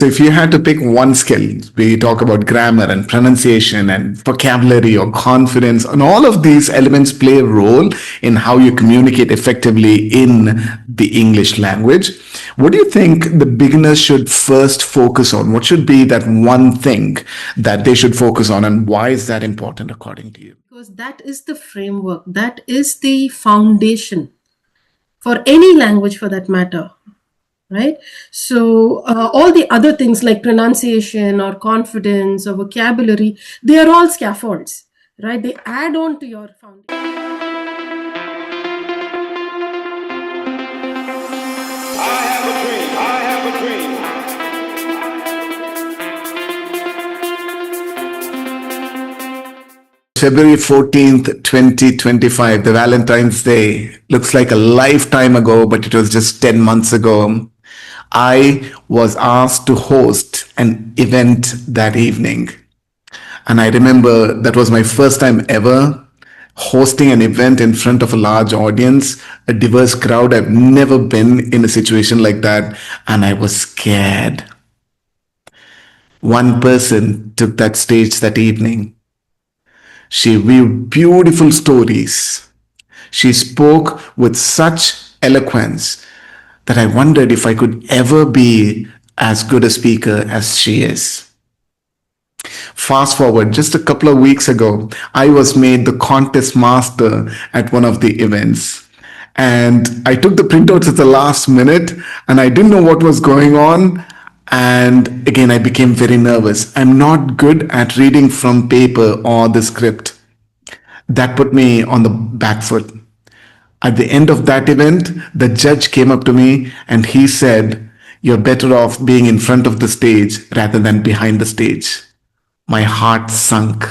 So if you had to pick one skill, we talk about grammar and pronunciation and vocabulary or confidence, and all of these elements play a role in how you communicate effectively in the English language. What do you think the beginners should first focus on? What should be that one thing that they should focus on, and why is that important according to you? Because that is the framework, that is the foundation for any language for that matter, right? So all the other things like pronunciation or confidence or vocabulary, they are all scaffolds, right? They add on to your foundation. I have a dream. I have a dream. February 14th, 2025, the Valentine's Day. Looks like a lifetime ago, but it was just 10 months ago. I was asked to host an event that evening. And I remember that was my first time ever hosting an event in front of a large audience, a diverse crowd. I've never been in a situation like that, and I was scared. One person took that stage that evening. She weaved beautiful stories. She spoke with such eloquence that I wondered if I could ever be as good a speaker as she is. Fast forward just a couple of weeks ago, I was made the contest master at one of the events. And I took the printouts at the last minute and I didn't know what was going on. And again, I became very nervous. I'm not good at reading from paper or the script. That put me on the back foot. At the end of that event, the judge came up to me and he said, "You're better off being in front of the stage rather than behind the stage." My heart sunk.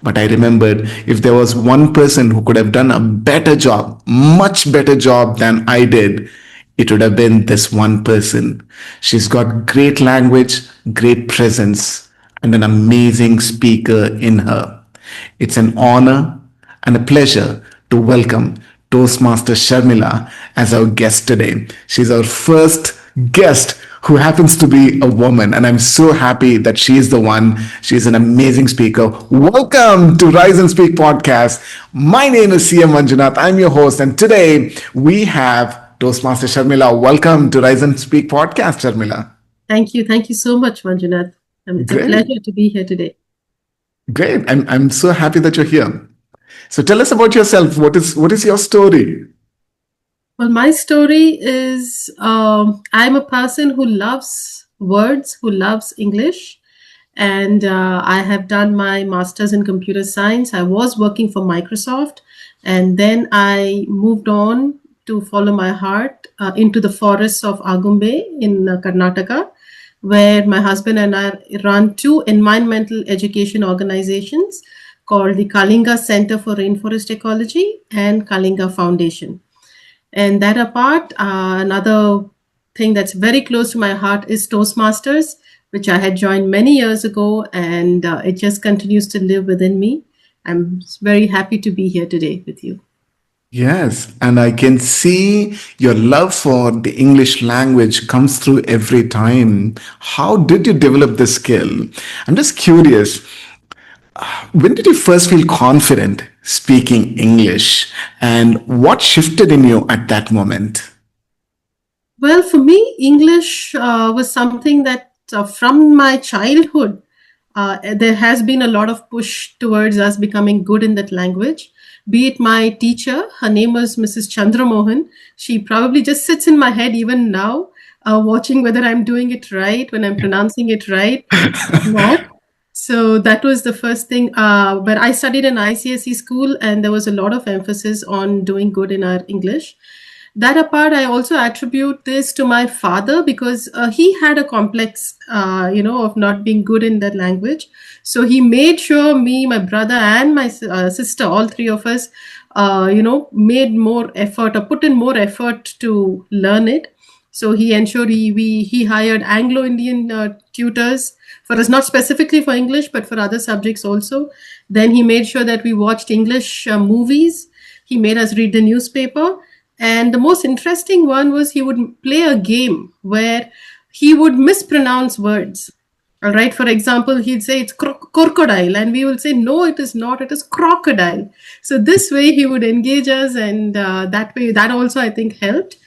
But I remembered if there was one person who could have done a better job, much better job than I did, it would have been this one person. She's got great language, great presence, and an amazing speaker in her. It's an honor and a pleasure to welcome Toastmaster Sharmila as our guest today. She's our first guest who happens to be a woman, and I'm so happy that she's the one. She's an amazing speaker. Welcome to Rise and Speak podcast. My name is CM Manjunath. I'm your host, and today we have Toastmaster Sharmila. Welcome to Rise and Speak podcast, Sharmila. Thank you. Thank you so much, Manjunath. It's Great. a pleasure to be here today. Great. I'm so happy that you're here. So tell us about yourself. What is your story? Well, my story is I'm a person who loves words, who loves English. And I have done my master's in computer science. I was working for Microsoft. And then I moved on to follow my heart into the forests of Agumbe in Karnataka, where my husband and I run two environmental education organizations called the Kalinga Center for Rainforest Ecology and Kalinga Foundation. And that apart, another thing that's very close to my heart is Toastmasters, which I had joined many years ago, and it just continues to live within me. I'm very happy to be here today with you. Yes, and I can see your love for the English language comes through every time. How did you develop this skill? I'm just curious. When did you first feel confident speaking English, and what shifted in you at that moment? Well, for me, English was something that from my childhood, there has been a lot of push towards us becoming good in that language. Be it my teacher, her name was Mrs. Chandramohan. She probably just sits in my head even now, watching whether I'm doing it right, when I'm pronouncing it right or not. So that was the first thing. But I studied in ICSE school, and there was a lot of emphasis on doing good in our English. That apart, I also attribute this to my father because he had a complex, of not being good in that language. So he made sure me, my brother, and my sister, all three of us, made more effort or put in more effort to learn it. So he ensured he hired Anglo-Indian tutors for us, not specifically for English, but for other subjects also. Then he made sure that we watched English movies. He made us read the newspaper. And the most interesting one was he would play a game where he would mispronounce words. All right. For example, he'd say it's crocodile, and we will say, no, it is not, it is crocodile. So this way he would engage us, and that way, that also I think helped.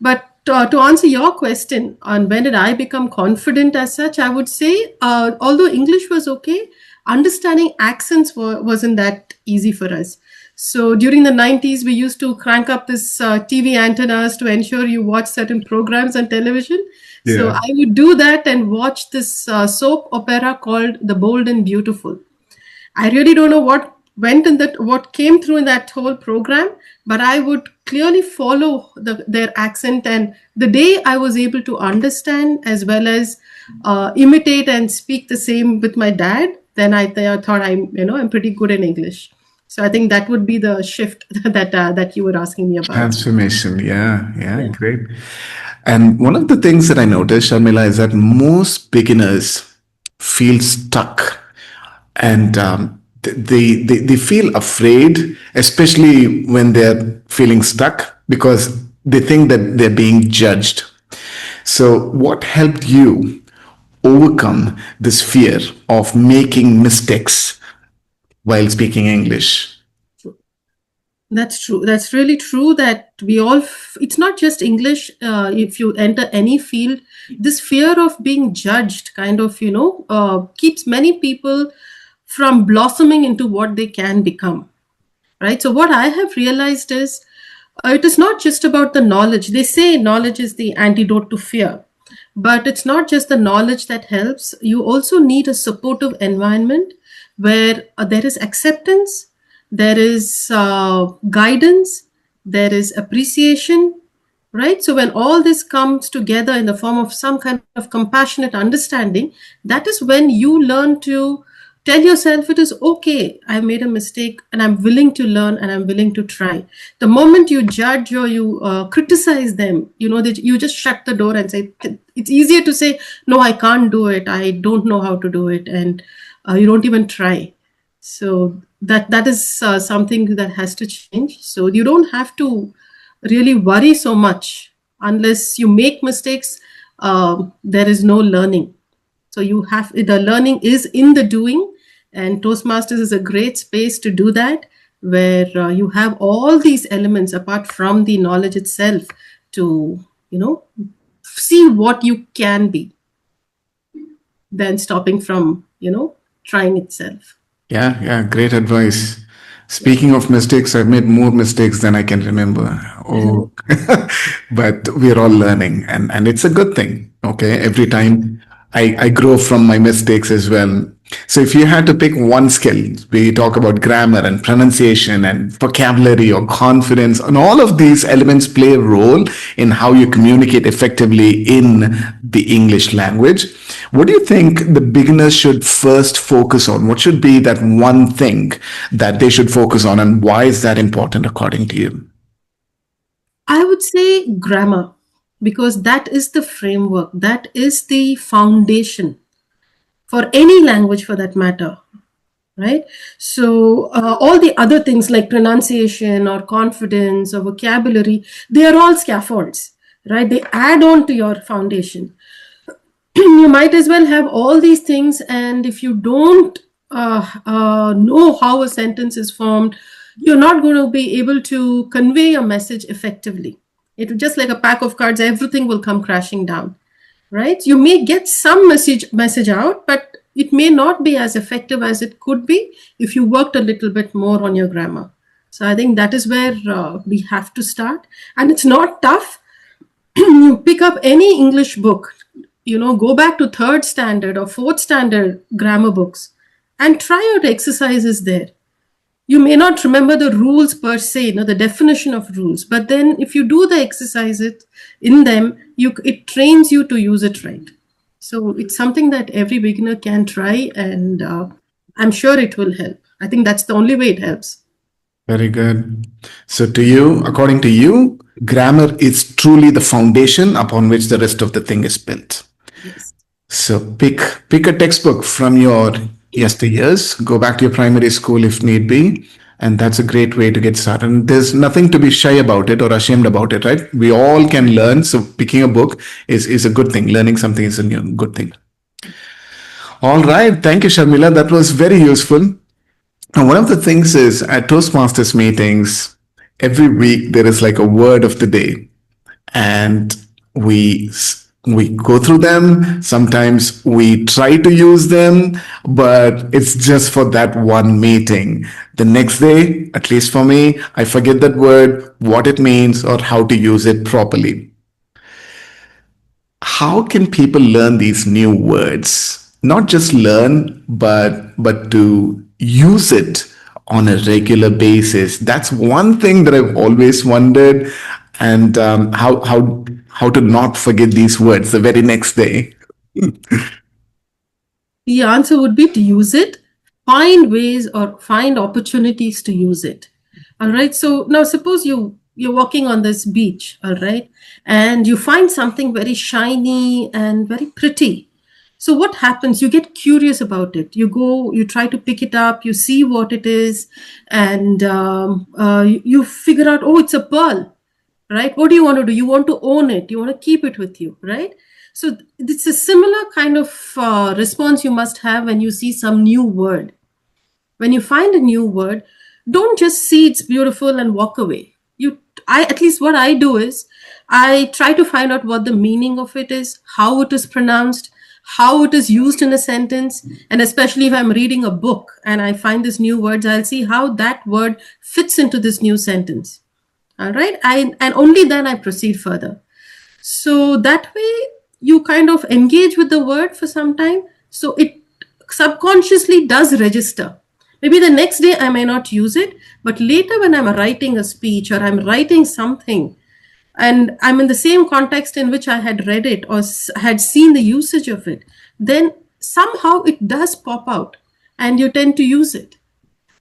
But to answer your question on when did I become confident as such, I would say, although English was okay, understanding accents wasn't that easy for us. So during the 90s, we used to crank up this TV antennas to ensure you watch certain programs on television. So Yeah. I would do that and watch this soap opera called The Bold and Beautiful. I really don't know what went in that, what came through in that whole program, but I would clearly follow their accent. And the day I was able to understand as well as imitate and speak the same with my dad, then I thought I'm pretty good in English. So I think that would be the shift that you were asking me about. Transformation. Yeah. Yeah. Yeah. Great. And one of the things that I noticed, Sharmila, is that most beginners feel stuck and they feel afraid, especially when they're feeling stuck because they think that they're being judged. So, what helped you overcome this fear of making mistakes while speaking English? That's true. That's really true that we all, it's not just English. If you enter any field, this fear of being judged kind of, keeps many people from blossoming into what they can become. Right. So, what I have realized is it is not just about the knowledge. They say knowledge is the antidote to fear, but it's not just the knowledge that helps. You also need a supportive environment where there is acceptance, there is guidance, there is appreciation, right? So when all this comes together in the form of some kind of compassionate understanding, that is when you learn to tell yourself it is okay, I made a mistake and I'm willing to learn and I'm willing to try. The moment you judge or you criticize them, that you just shut the door and say, it's easier to say, no, I can't do it, I don't know how to do it, and you don't even try. So that is something that has to change. So you don't have to really worry so much. Unless you make mistakes, there is no learning. So the learning is in the doing, and Toastmasters is a great space to do that, where you have all these elements apart from the knowledge itself to see what you can be, then stopping from trying itself. Yeah, yeah, great advice. Speaking of mistakes, I've made more mistakes than I can remember. Oh, but we're all learning, and it's a good thing. Okay, every time I grow from my mistakes as well. So, if you had to pick one skill, we talk about grammar and pronunciation and vocabulary or confidence, and all of these elements play a role in how you communicate effectively in the English language. What do you think the beginners should first focus on? What should be that one thing that they should focus on, and why is that important according to you? I would say grammar, because that is the framework, that is the foundation for any language for that matter, right? So all the other things like pronunciation or confidence or vocabulary, they are all scaffolds, right? They add on to your foundation. You might as well have all these things, and if you don't know how a sentence is formed, you're not going to be able to convey a message effectively. It just like a pack of cards, everything will come crashing down, right? You may get some message out, but it may not be as effective as it could be if you worked a little bit more on your grammar. So I think that is where we have to start, and it's not tough. You pick up any English book, go back to third standard or fourth standard grammar books and try out exercises there. You may not remember the rules per se, the definition of rules, but then if you do the exercises in them, it trains you to use it right. So it's something that every beginner can try, and I'm sure it will help. I think that's the only way it helps. Very good. So, according to you, grammar is truly the foundation upon which the rest of the thing is built. Yes. So, pick a textbook from your yesteryears. Go back to your primary school if need be, And that's a great way to get started. And there's nothing to be shy about it or ashamed about it, right? We all can learn. So picking a book is a good thing. Learning something is a good thing. All right. Thank you, Sharmila. That was very useful. And one of the things is at Toastmasters meetings, every week there is like a word of the day, and we go through them. Sometimes we try to use them, but it's just for that one meeting. The next day, at least for me, I forget that word, what it means, or how to use it properly. How can people learn these new words? Not just learn, but to use it on a regular basis. That's one thing that I've always wondered, and how to not forget these words the very next day. The answer would be to use it, find ways or find opportunities to use it. All right. So now suppose you're walking on this beach, all right, and you find something very shiny and very pretty. So what happens? You get curious about it. You go, you try to pick it up, you see what it is, and you figure out, oh, it's a pearl, right? What do you want to do? You want to own it. You want to keep it with you, right? So it's a similar kind of response you must have when you see some new word. When you find a new word, don't just see it's beautiful and walk away. At least what I do is I try to find out what the meaning of it is, how it is pronounced, how it is used in a sentence, and especially if I'm reading a book and I find this new words, I'll see how that word fits into this new sentence. All right, and only then I proceed further. So that way you kind of engage with the word for some time, so it subconsciously does register. Maybe the next day I may not use it, but later when I'm writing a speech or I'm writing something and I'm in the same context in which I had read it or had seen the usage of it, then somehow it does pop out and you tend to use it.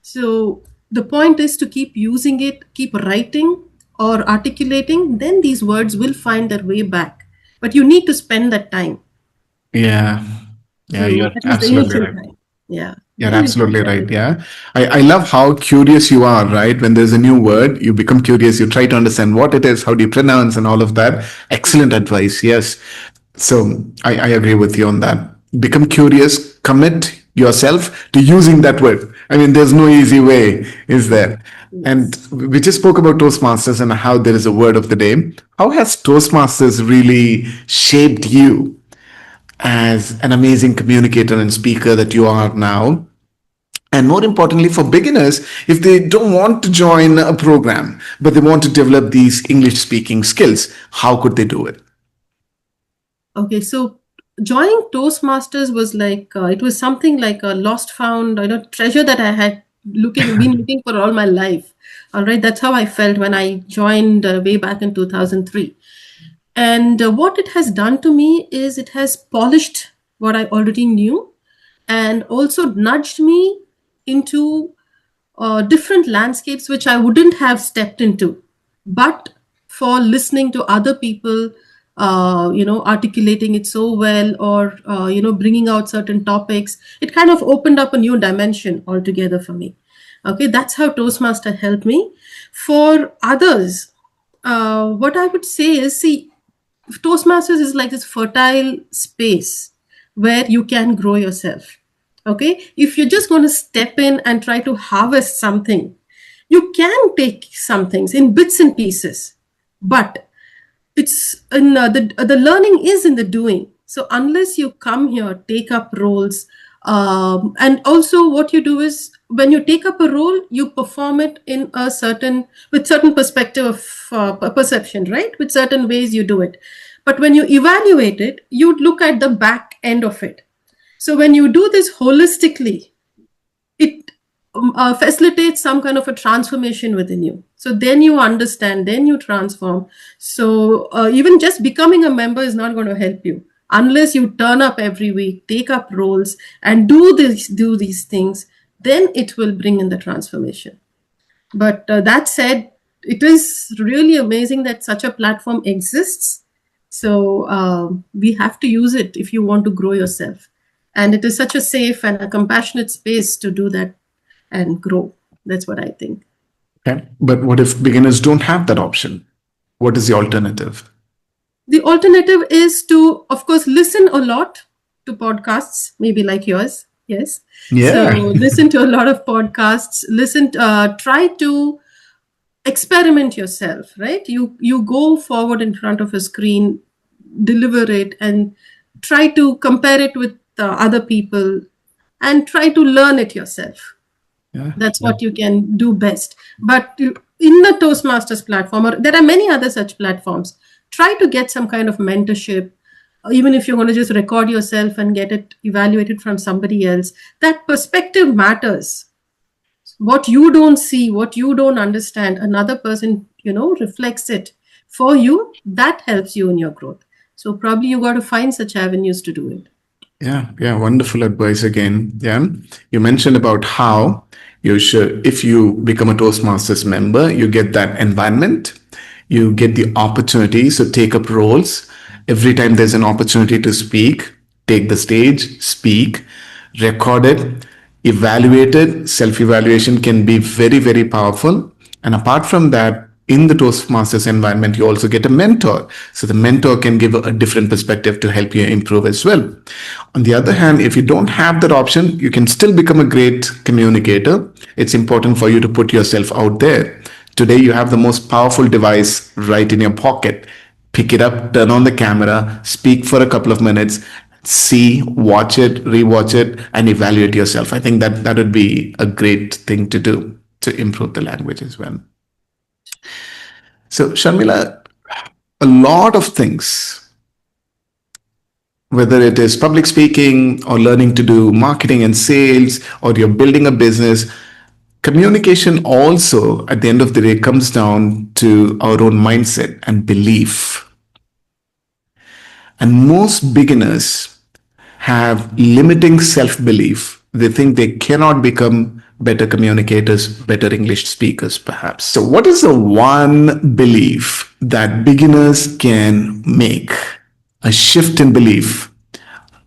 So the point is to keep using it, keep writing or articulating, then these words will find their way back. But you need to spend that time Yeah, yeah, to, you're at least the absolutely initial right. time. Yeah. You're Then it will absolutely right. settle. Yeah. I love how curious you are, right? When there's a new word, you become curious. You try to understand what it is, how do you pronounce, and all of that. Excellent advice. Yes. So I agree with you on that. Become curious, commit yourself to using that word. I mean, there's no easy way, is there? And Yes. we just spoke about Toastmasters and how there is a word of the day. How has Toastmasters really shaped you as an amazing communicator and speaker that you are now? And more importantly, for beginners, if they don't want to join a program, but they want to develop these English speaking skills, how could they do it? Okay, so joining Toastmasters was like it was something like a lost found, treasure that I had been looking for all my life. All right, that's how I felt when I joined way back in 2003. And what it has done to me is it has polished what I already knew and also nudged me into different landscapes which I wouldn't have stepped into, but for listening to other people, articulating it so well, or bringing out certain topics, it kind of opened up a new dimension altogether for me. Okay, that's how Toastmaster helped me. For others, what I would say is, see, Toastmasters is like this fertile space where you can grow yourself. Okay. If you're just going to step in and try to harvest something, you can take some things in bits and pieces, but it's in the learning is in the doing. So unless you come here, take up roles, and also what you do is when you take up a role, you perform it in a certain with certain perspective of perception, right? With certain ways you do it. But when you evaluate it, you look at the back end of it. So when you do this holistically, it facilitates some kind of a transformation within you. So then you understand, then you transform. So even just becoming a member is not going to help you unless you turn up every week, take up roles, and do these things. Then it will bring in the transformation. But that said, it is really amazing that such a platform exists. So we have to use it if you want to grow yourself. And it is such a safe and a compassionate space to do that and grow. That's what I think. Okay. But what if beginners don't have that option? What is the alternative? The alternative is to, of course, listen a lot to podcasts, maybe like yours. Yes. So Yeah. listen to a lot of podcasts. Try to experiment yourself. Right. You go forward in front of a screen, deliver it, and try to compare it with other people, and try to learn it yourself. Yeah. That's what you can do best. But in the Toastmasters platform, or there are many other such platforms, try to get some kind of mentorship. Even if you're going to just record yourself and get it evaluated from somebody else, that perspective matters. What you don't see, what you don't understand, another person, reflects it for you. That helps you in your growth. So probably you got to find such avenues to do it. Yeah, yeah, wonderful advice again. Yeah. You mentioned about how you should, if you become a Toastmasters member, you get that environment, you get the opportunity, so take up roles. Every time there's an opportunity to speak, take the stage, speak, record it, evaluate it. Self evaluation can be very, very powerful. And apart from that, in the Toastmasters environment, you also get a mentor. So the mentor can give a different perspective to help you improve as well. On the other hand, if you don't have that option, you can still become a great communicator. It's important for you to put yourself out there. Today, you have the most powerful device right in your pocket. Pick it up, turn on the camera, speak for a couple of minutes, see, watch it, rewatch it, and evaluate yourself. I think that would be a great thing to do to improve the language as well. So, Sharmila, a lot of things, whether it is public speaking or learning to do marketing and sales, or you're building a business, communication also, at the end of the day, comes down to our own mindset and belief. And most beginners have limiting self belief. They think they cannot become better communicators, better English speakers, perhaps. So, what is the one belief that beginners can make? A shift in belief,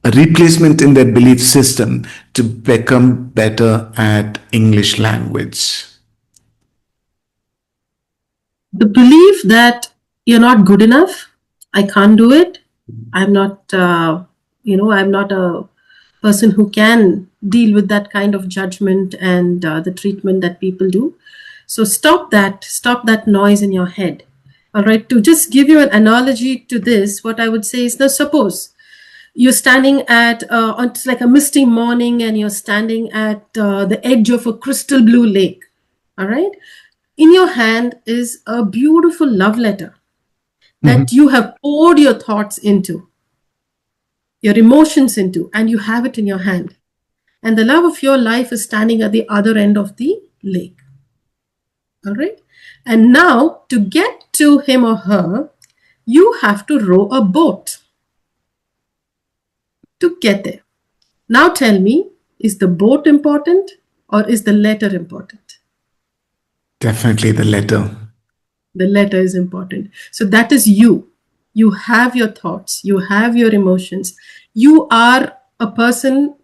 a replacement in their belief system to become better at English language. The belief that you're not good enough, I can't do it, I'm not, I'm not a person who can deal with that kind of judgment and the treatment that people do. So stop that noise in your head. All right. To just give you an analogy to this, what I would say is, now suppose you're standing at, it's like a misty morning, and you're standing at the edge of a crystal blue lake. All right. In your hand is a beautiful love letter that you have poured your thoughts into, your emotions into, and you have it in your hand. And the love of your life is standing at the other end of the lake. All right. And now to get to him or her, you have to row a boat to get there. Now tell me, is the boat important or is the letter important? Definitely the letter. The letter is important. So that is you. You have your thoughts, you have your emotions. You are a person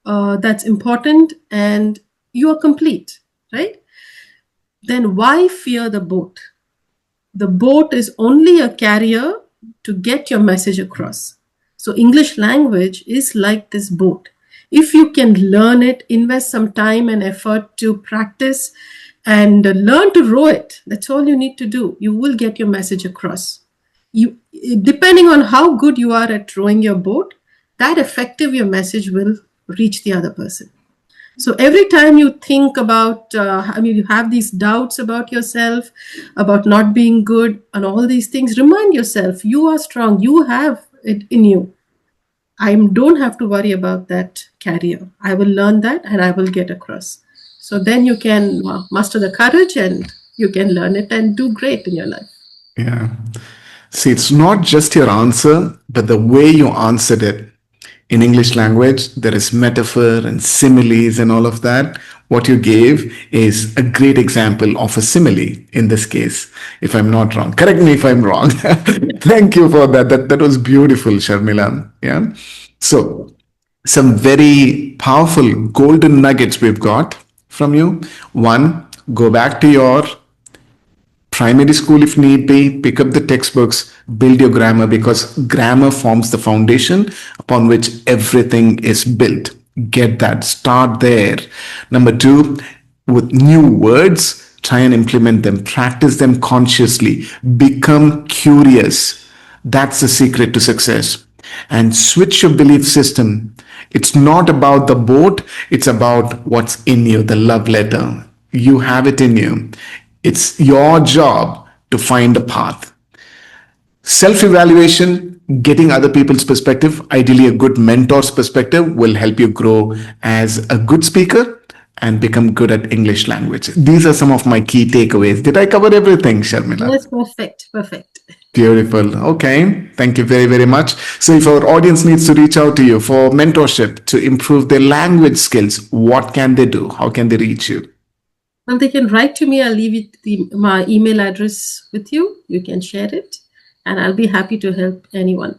that's important, and you are complete, right? Then why fear the boat? The boat is only a carrier to get your message across. So English language is like this boat. If you can learn it, invest some time and effort to practice and learn to row it, that's all you need to do. You will get your message across. Depending on how good you are at rowing your boat, that effective your message will reach the other person. So every time you think about, you have these doubts about yourself, about not being good and all these things, remind yourself, you are strong. You have it in you. I don't have to worry about that carrier. I will learn that and I will get across. So then you can muster the courage and you can learn it and do great in your life. Yeah. See, it's not just your answer, but the way you answered it. In English language, there is metaphor and similes and all of that. What you gave is a great example of a simile in this case, if I'm not wrong. Correct me if I'm wrong. Thank you for that. That was beautiful, Sharmila. Yeah. So, some very powerful golden nuggets we've got. from you. One, go back to your primary school if need be, pick up the textbooks, build your grammar, because grammar forms the foundation upon which everything is built. Get that, start there. Number two, with new words, try and implement them, practice them consciously, become curious. That's the secret to success. And switch your belief system. It's not about the boat, it's about what's in you, the love letter. You have it in you. It's your job to find a path. Self evaluation, getting other people's perspective, ideally a good mentor's perspective, will help you grow as a good speaker and become good at English language. These are some of my key takeaways. Did I cover everything, Sharmila? Yes, perfect, perfect. Beautiful. Okay. Thank you very, very much. So, if our audience needs to reach out to you for mentorship to improve their language skills, what can they do? How can they reach you? Well, they can write to me. I'll leave my email address with you. You can share it, and I'll be happy to help anyone.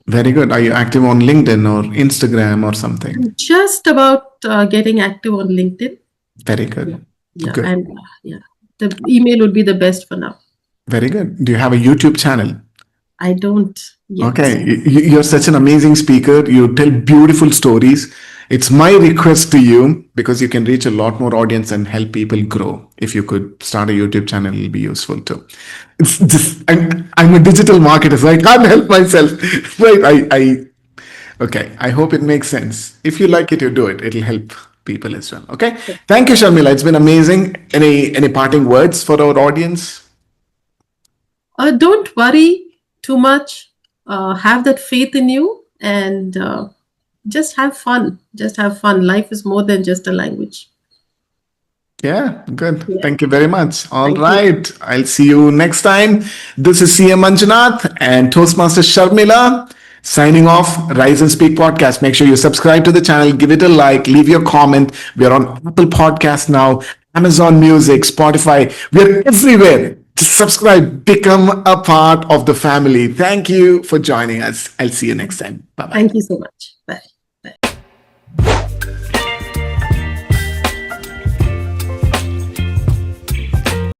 Very good. Are you active on LinkedIn or Instagram or something? I'm just about getting active on LinkedIn. Very good. Yeah, Good. and yeah, the email would be the best for now. Very good. Do you have a YouTube channel? I don't yet. Okay. You're such an amazing speaker. You tell beautiful stories. It's my request to you, because you can reach a lot more audience and help people grow. If you could start a YouTube channel, it'll be useful too. It's just, I'm a digital marketer, so I can't help myself. Right. Okay. I hope it makes sense. If you like it, you do it. It'll help people as well. Okay. Thank you, Sharmila. It's been amazing. Any parting words for our audience? Don't worry too much. Have that faith in you, and just have fun. Just have fun. Life is more than just a language. Yeah, good. Yeah. Thank you very much. All Thank you. right. I'll see you next time. This is CM Manjunath and Toastmaster Sharmila signing off. Rise and Speak podcast. Make sure you subscribe to the channel, give it a like, leave your comment. We are on Apple Podcast now, Amazon Music, Spotify. We're everywhere. Just subscribe, become a part of the family. Thank you for joining us. I'll see you next time. Bye bye. Thank you so much.